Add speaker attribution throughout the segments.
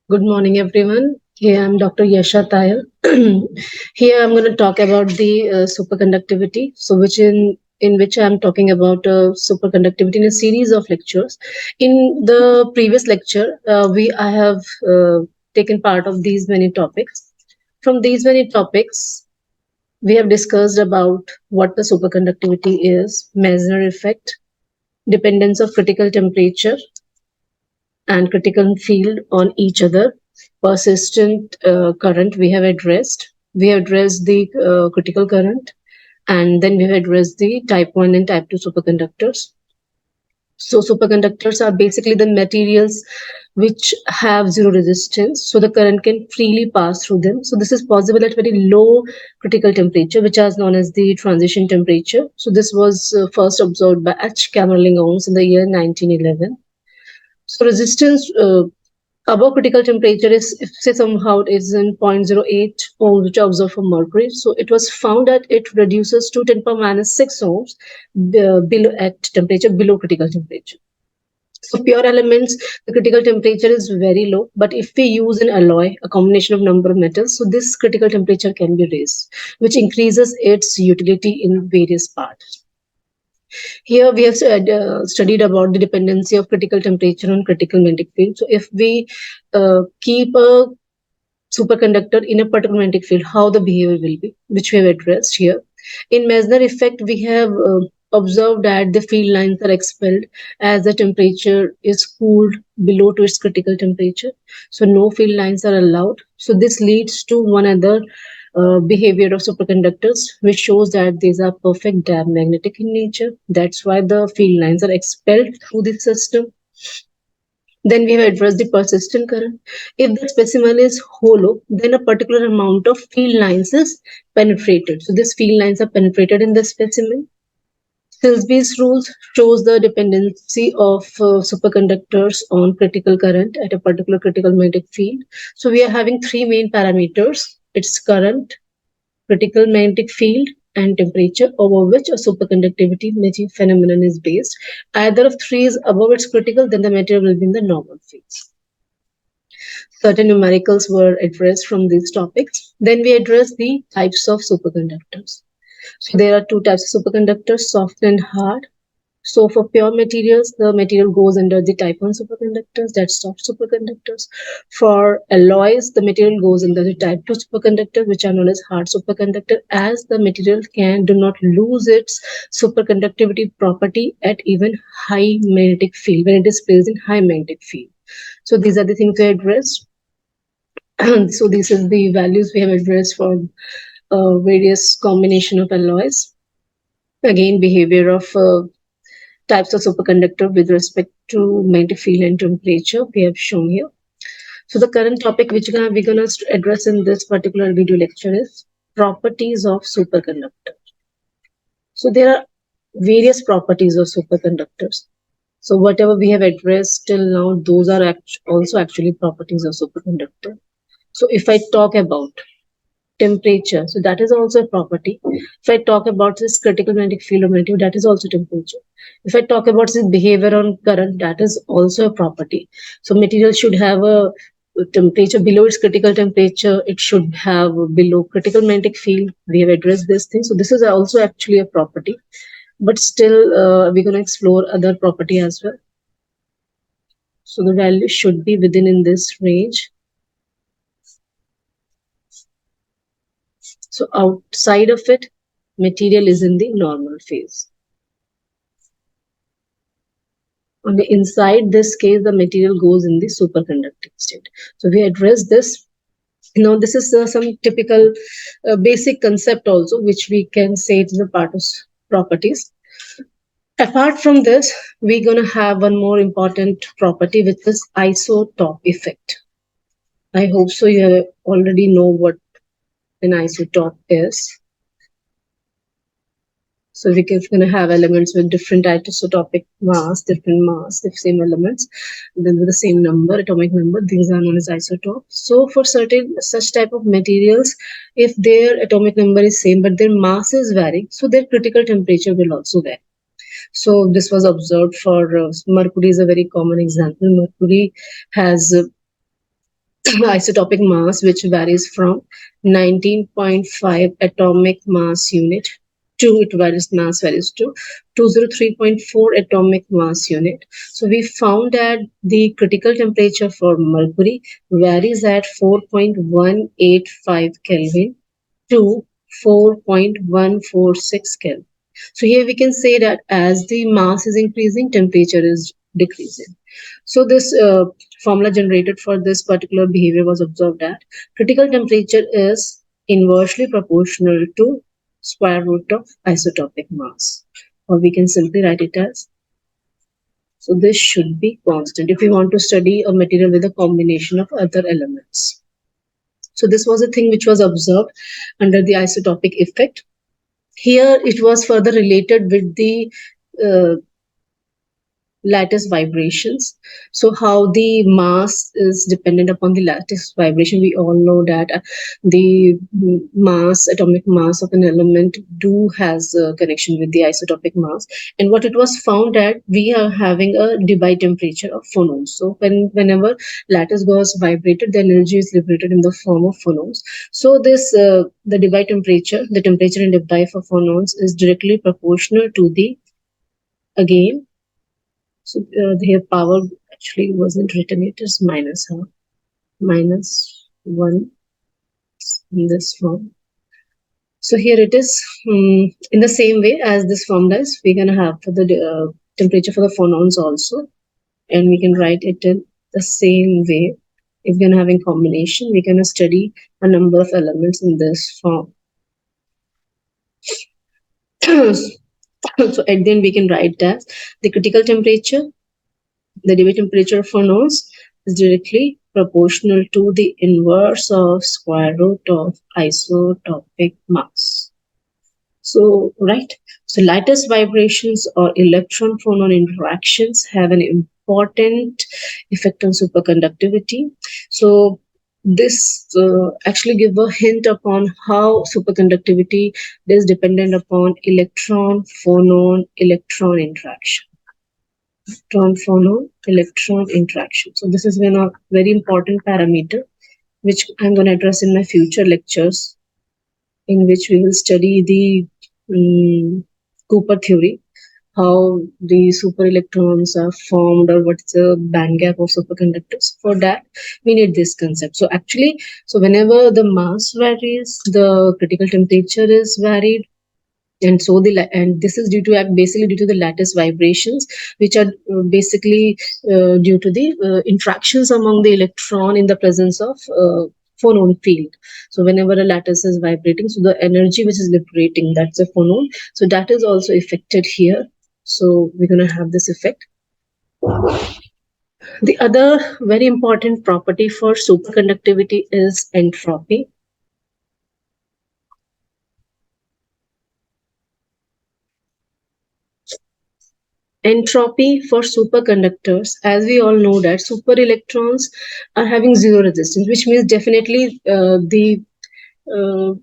Speaker 1: Good morning, everyone. Here I'm Dr. Yasha Tayal. Here I'm going to talk about the superconductivity. So, in which I'm talking about superconductivity in a series of lectures. In the previous lecture, I have taken part of these many topics. From these many topics, we have discussed about what the superconductivity is, Meissner effect, dependence of critical temperature and critical field on each other, persistent current we have addressed the critical current, and then we have addressed the type 1 and type 2 superconductors. So superconductors are basically the materials which have zero resistance, so the current can freely pass through them. So this is possible at very low critical temperature, which is known as the transition temperature. So this was first observed by H. Camerling-Owens in the year 1911. So resistance above critical temperature is, if say somehow it is in 0.08 ohms, which are observed for mercury. So it was found that it reduces to 10 power minus 6 ohms below at temperature below critical temperature. So pure elements, the critical temperature is very low, but if we use an alloy, a combination of number of metals, so this critical temperature can be raised, which increases its utility in various parts. Here we have studied about the dependency of critical temperature on critical magnetic field. So if we keep a superconductor in a particular magnetic field, how the behavior will be, which we have addressed here. In Meissner effect, we have observed that the field lines are expelled as the temperature is cooled below to its critical temperature. So no field lines are allowed. So this leads to one other behavior of superconductors, which shows that these are perfect diamagnetic in nature. That's why the field lines are expelled through the system. Then we have addressed the persistent current. If the specimen is hollow, then a particular amount of field lines is penetrated. So these field lines are penetrated in the specimen. Silsby's rules shows the dependency of superconductors on critical current at a particular critical magnetic field. So we are having three main parameters. It's current, critical magnetic field, and temperature, over which a superconductivity phenomenon is based. Either of three is above its critical, then the material will be in the normal phase. Certain numericals were addressed from these topics. Then we addressed the types of superconductors. So there are two types of superconductors, soft and hard. So for pure materials, the material goes under the type 1 superconductors, that's soft superconductors. For alloys, the material goes under the type 2 superconductors, which are known as hard superconductor, as the material do not lose its superconductivity property at even high magnetic field, when it is placed in high magnetic field. So these are the things we addressed. So this is the values we have addressed for various combination of alloys. Again, behavior of types of superconductor with respect to magnetic field and temperature we have shown here. So the current topic which we're going to address in this particular video lecture is properties of superconductor. So there are various properties of superconductors. So whatever we have addressed till now, those are also actually properties of superconductor. So if I talk about temperature, so that is also a property. If I talk about this critical magnetic field of material, that is also temperature. If I talk about this behavior on current, that is also a property. So material should have a temperature below its critical temperature. It should have below critical magnetic field. We have addressed this thing. So this is also actually a property, but still we're going to explore other property as well. So the value should be within in this range. So outside of it, material is in the normal phase. On the inside this case, the material goes in the superconducting state. So we address this. Now this is some typical basic concept also, which we can say it is a part of properties. Apart from this, we're going to have one more important property, which is isotope effect. I hope so you already know what an isotope is. So we're going to have elements with different isotopic mass, the same elements, then with the same number, atomic number. These are known as isotopes. So for certain such type of materials, if their atomic number is same but their mass is varying, so their critical temperature will also vary. So this was observed for mercury is a very common example. Mercury has isotopic mass, which varies from 19.5 atomic mass unit to it varies mass varies to 203.4 atomic mass unit. So we found that the critical temperature for mercury varies at 4.185 Kelvin to 4.146 Kelvin. So here we can say that as the mass is increasing, temperature is decreasing. So this formula generated for this particular behavior was observed that critical temperature is inversely proportional to square root of isotopic mass, or we can simply write it as, so this should be constant if we want to study a material with a combination of other elements. So this was a thing which was observed under the isotopic effect. Here it was further related with the uh, lattice vibrations. So how the mass is dependent upon the lattice vibration. We all know that the mass, atomic mass of an element do has a connection with the isotopic mass. And what it was found that we are having a Debye temperature of phonons. So whenever lattice gauge vibrated, the energy is liberated in the form of phonons. So this the Debye temperature, the temperature in Debye for phonons is directly proportional to the, again, so their power actually wasn't written, it is minus, minus 1 in this form. So here it is, in the same way as this formula is, we're going to have for the temperature for the phonons also, and we can write it in the same way. If we're going to have in combination, we're going to study a number of elements in this form. So at the end we can write that the critical temperature, the Debye temperature for phonons is directly proportional to the inverse of square root of isotopic mass. So, right. So lattice vibrations or electron phonon interactions have an important effect on superconductivity. So this actually give a hint upon how superconductivity is dependent upon electron phonon electron interaction. Electron interaction. So this is a very important parameter which I'm going to address in my future lectures, in which we will study the Cooper theory, how the super electrons are formed, or what's the band gap of superconductors. For that, we need this concept. So actually, so whenever the mass varies, the critical temperature is varied, and so this is due to basically due to the lattice vibrations, which are basically due to the interactions among the electron in the presence of phonon field. So whenever a lattice is vibrating, so the energy which is liberating, that's a phonon, so that is also affected here. So we're going to have this effect. The other very important property for superconductivity is entropy. Entropy for superconductors, as we all know that super electrons are having zero resistance, which means definitely the uh,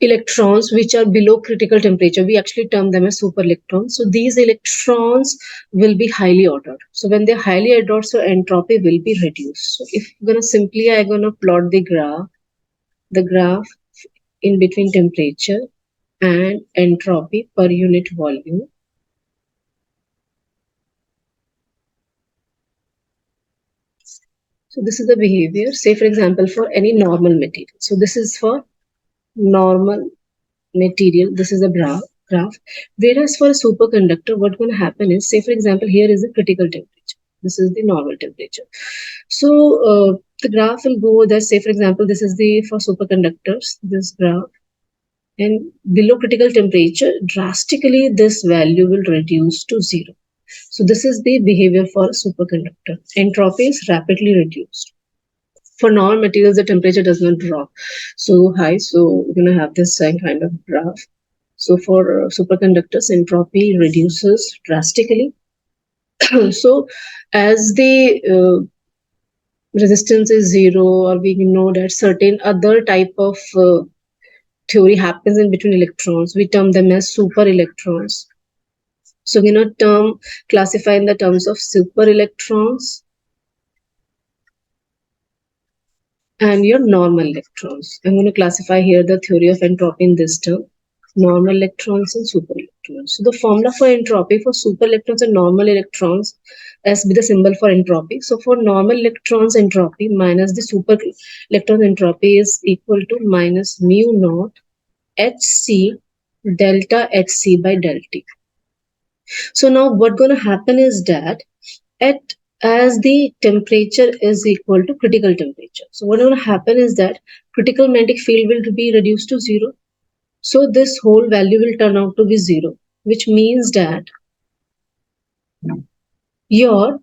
Speaker 1: electrons which are below critical temperature, we actually term them as super electrons. So these electrons will be highly ordered. So when they're highly ordered, so entropy will be reduced. So if I'm going to plot the graph in between temperature and entropy per unit volume. So this is the behavior, say for example, for any normal material. So this is for normal material. This is a graph. Whereas for a superconductor, what's going to happen is, say for example, here is a critical temperature. This is the normal temperature. So the graph will go there. Say for example, this is the for superconductors, this graph. And below critical temperature, drastically this value will reduce to zero. So this is the behavior for a superconductor. Entropy is rapidly reduced. For normal materials, the temperature does not drop so high. So we're going to have this kind of graph. So for superconductors, entropy reduces drastically. So as the resistance is zero, or we know that certain other type of theory happens in between electrons, we term them as super electrons. So classify in the terms of super electrons and your normal electrons. I'm going to classify here the theory of entropy in this term: normal electrons and super electrons. So the formula for entropy for super electrons and normal electrons, as be the symbol for entropy. So for normal electrons entropy minus the super electron entropy is equal to minus mu naught Hc delta Hc by delta T. So now what's going to happen is that at as the temperature is equal to critical temperature. So what will happen is that critical magnetic field will be reduced to 0. So this whole value will turn out to be 0, which means that your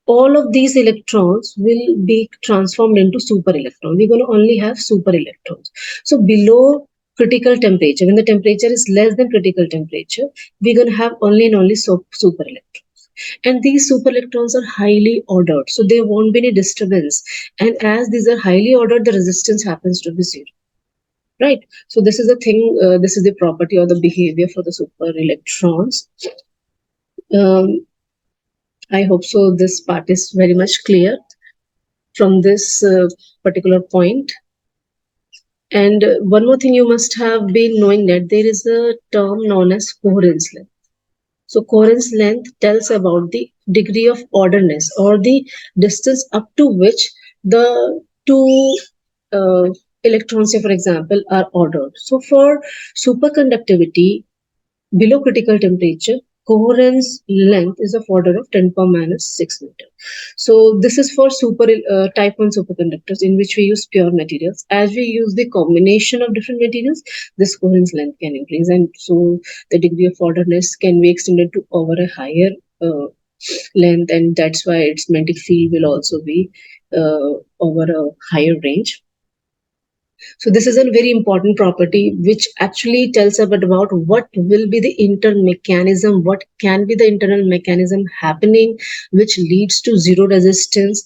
Speaker 1: all of these electrons will be transformed into super electrons. We're going to only have super electrons. So below critical temperature, when the temperature is less than critical temperature, we're going to have only and only super electrons. And these super electrons are highly ordered, so there won't be any disturbance. And as these are highly ordered, the resistance happens to be 0. Right? So this is the thing, this is the property or the behavior for the super electrons. I hope so this part is very much clear from this particular point. And one more thing you must have been knowing, that there is a term known as coherence length. So coherence length tells about the degree of orderness or the distance up to which the two electrons, say for example, are ordered. So for superconductivity, below critical temperature, coherence length is of order of 10 power minus 6 meter. So this is for type 1 superconductors, in which we use pure materials. As we use the combination of different materials, this coherence length can increase, and so the degree of orderness can be extended to over a higher length, and that's why its magnetic field will also be over a higher range. So this is a very important property which actually tells about what will be the internal mechanism, what can be the internal mechanism happening, which leads to zero resistance,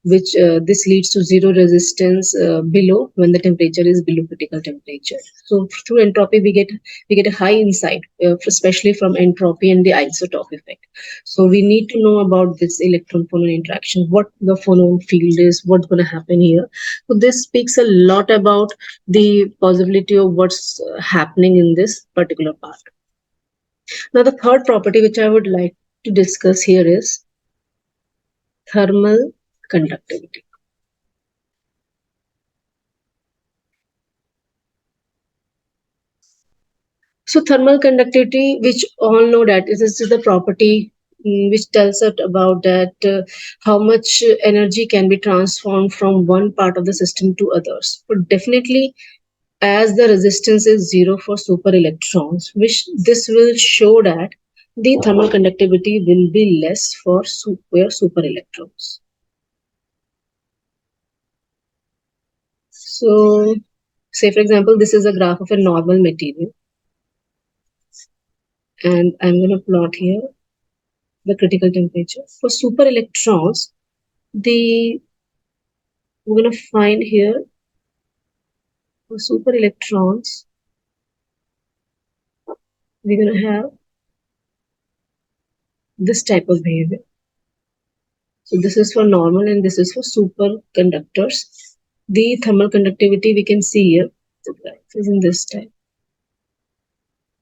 Speaker 1: which this leads to zero resistance below when the temperature is below critical temperature. So through entropy we get a high insight, especially from entropy and the isotope effect. So we need to know about this electron phonon interaction, what the phonon field is, what's going to happen here. So this speaks a lot about the possibility of what's happening in this particular part. Now the third property which I would like to discuss here is thermal conductivity. So thermal conductivity, which all know that this is the property which tells us about that how much energy can be transformed from one part of the system to others. But definitely, as the resistance is 0 for super electrons, which this will show that the thermal conductivity will be less for super electrons. So say for example, this is a graph of a normal material, and I'm going to plot here the critical temperature. For super electrons, we're going to find here for super electrons, we're going to have this type of behavior. So this is for normal and this is for superconductors. The thermal conductivity we can see here, the graph is in this type.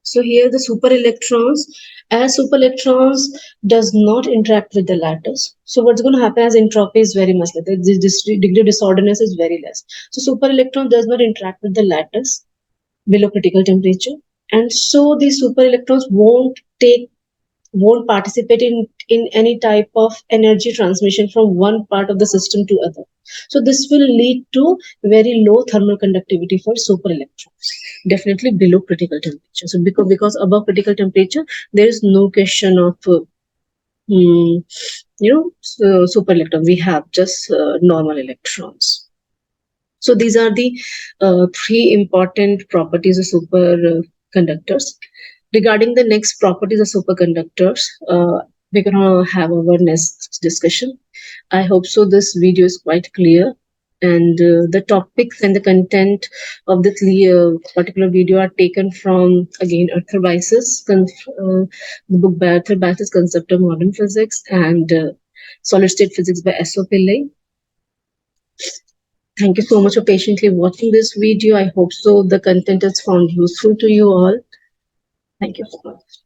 Speaker 1: So here the super electrons, as super electrons does not interact with the lattice. So what's going to happen as entropy is very much less. This degree of disorderness is very less. So super electron does not interact with the lattice below critical temperature, and so the super electrons won't participate in any type of energy transmission from one part of the system to other. So this will lead to very low thermal conductivity for super electrons, definitely below critical temperature. So because above critical temperature, there is no question of super electrons. We have just normal electrons. So these are the three important properties of superconductors. Regarding the next properties of superconductors, we're going to have our next discussion. I hope so this video is quite clear, and the topics and the content of this particular video are taken from, again, Arthur Weiss's the book by Arthur Weiss's Concept of Modern Physics, and Solid State Physics by S.O. Pillai. Thank you so much for patiently watching this video. I hope so the content is found useful to you all. Thank you so much.